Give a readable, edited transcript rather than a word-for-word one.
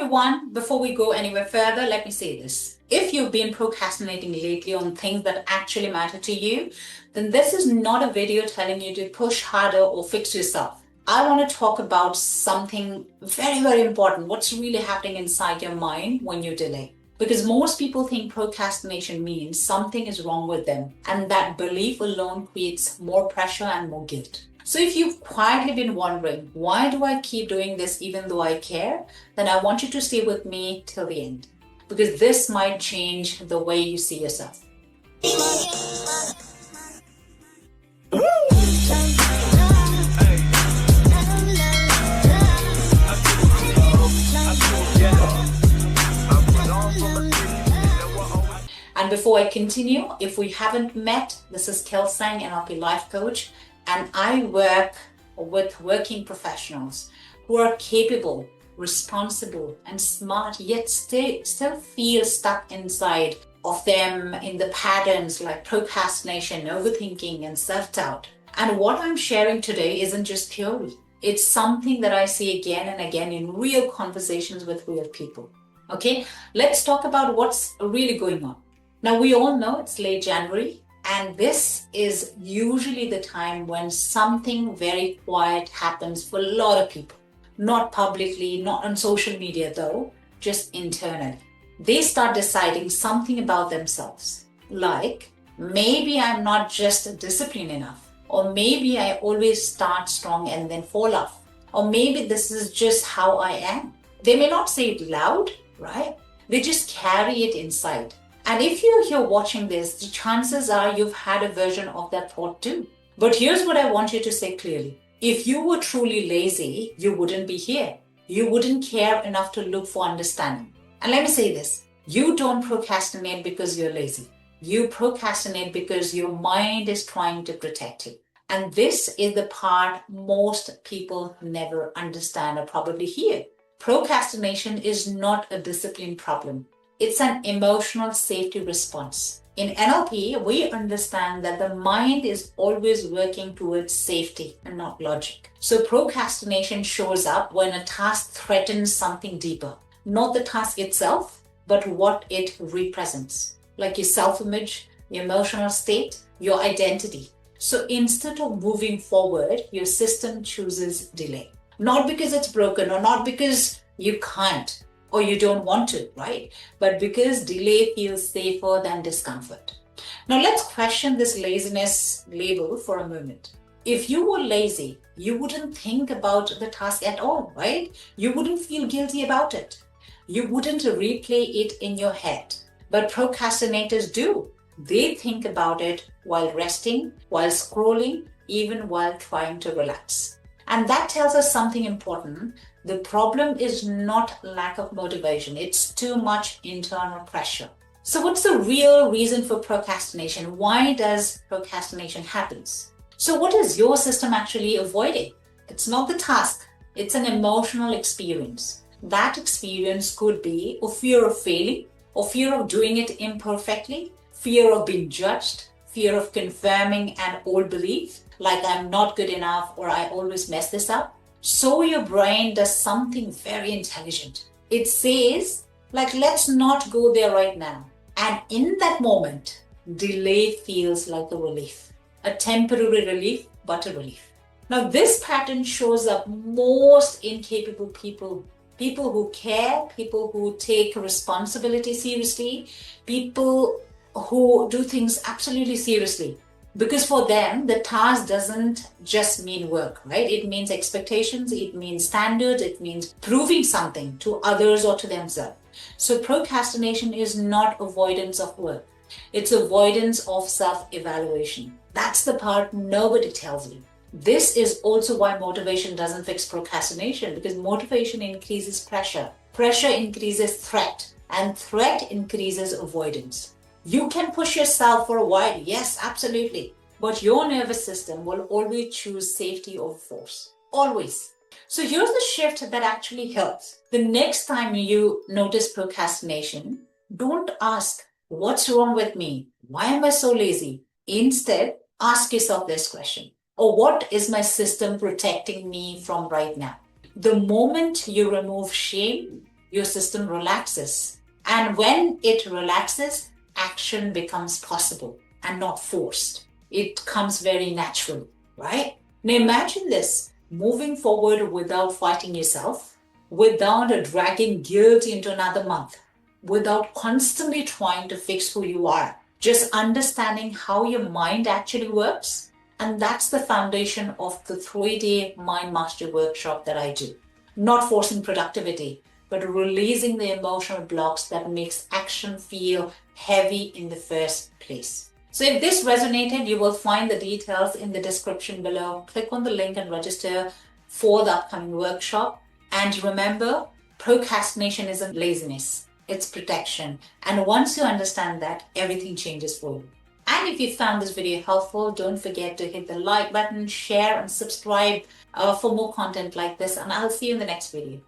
everyone, before we go anywhere further, let me say this. If you've been procrastinating lately on things that actually matter to you, then this is not a video telling you to push harder or fix yourself. I want to talk about something very, very important. What's really happening inside your mind when you delay. Because most people think procrastination means something is wrong with them, and that belief alone creates more pressure and more guilt. So if you've quietly been wondering, why do I keep doing this even though I care? Then I want you to stay with me till the end, because this might change the way you see yourself. And before I continue, if we haven't met, this is Kelsang, NLP Life Coach, and I work with working professionals who are capable, responsible, and smart, yet still feel stuck inside of them in the patterns like procrastination, overthinking, and self-doubt. And what I'm sharing today isn't just theory. It's something that I see again and again in real conversations with real people. Okay, let's talk about what's really going on. Now, we all know it's late January, and this is usually the time when something very quiet happens for a lot of people. Not publicly, not on social media though, just internally. They start deciding something about themselves, like maybe I'm not just disciplined enough, or maybe I always start strong and then fall off, or maybe this is just how I am. They may not say it loud, right? They just carry it inside. And if you're here watching this, the chances are you've had a version of that thought too. But here's what I want you to say clearly. If you were truly lazy, you wouldn't be here. You wouldn't care enough to look for understanding. And let me say this, you don't procrastinate because you're lazy. You procrastinate because your mind is trying to protect you. And this is the part most people never understand or probably hear. Procrastination is not a discipline problem. It's an emotional safety response. In NLP, we understand that the mind is always working towards safety and not logic. So procrastination shows up when a task threatens something deeper, not the task itself, but what it represents, like your self-image, your emotional state, your identity. So instead of moving forward, your system chooses delay. Not because it's broken or not because you can't, or you don't want to, right? But because delay feels safer than discomfort. Now let's question this laziness label for a moment. If you were lazy, you wouldn't think about the task at all, right? You wouldn't feel guilty about it. You wouldn't replay it in your head. But procrastinators do. They think about it while resting, while scrolling, even while trying to relax. And that tells us something important. The problem is not lack of motivation. It's too much internal pressure. So what's the real reason for procrastination? Why does procrastination happen? So what is your system actually avoiding? It's not the task. It's an emotional experience. That experience could be a fear of failing, or fear of doing it imperfectly, fear of being judged, fear of confirming an old belief, like I'm not good enough or I always mess this up. So your brain does something very intelligent. It says, like, let's not go there right now. And in that moment, delay feels like a relief, a temporary relief, but a relief. Now, this pattern shows up most incapable people, people who care, people who take responsibility seriously, people who do things absolutely seriously. Because for them, the task doesn't just mean work, right? It means expectations, it means standards, it means proving something to others or to themselves. So procrastination is not avoidance of work. It's avoidance of self-evaluation. That's the part nobody tells you. This is also why motivation doesn't fix procrastination, because motivation increases pressure. Pressure increases threat, and threat increases avoidance. You can push yourself for a while, yes, absolutely. But your nervous system will always choose safety over force. Always. So here's the shift that actually helps. The next time you notice procrastination, don't ask, what's wrong with me? Why am I so lazy? Instead, ask yourself this question. Or what is my system protecting me from right now? The moment you remove shame, your system relaxes. And when it relaxes, action becomes possible and not forced. It comes very naturally, right? Now imagine this, moving forward without fighting yourself, without dragging guilt into another month, without constantly trying to fix who you are, just understanding how your mind actually works. And that's the foundation of the 3-day Mind Mastery workshop that I do. Not forcing productivity, but releasing the emotional blocks that makes action feel heavy in the first place. So if this resonated, you will find the details in the description below. Click on the link and register for the upcoming workshop. And remember, procrastination isn't laziness, it's protection. And once you understand that, everything changes for you. And if you found this video helpful, don't forget to hit the like button, share and subscribe for more content like this. And I'll see you in the next video.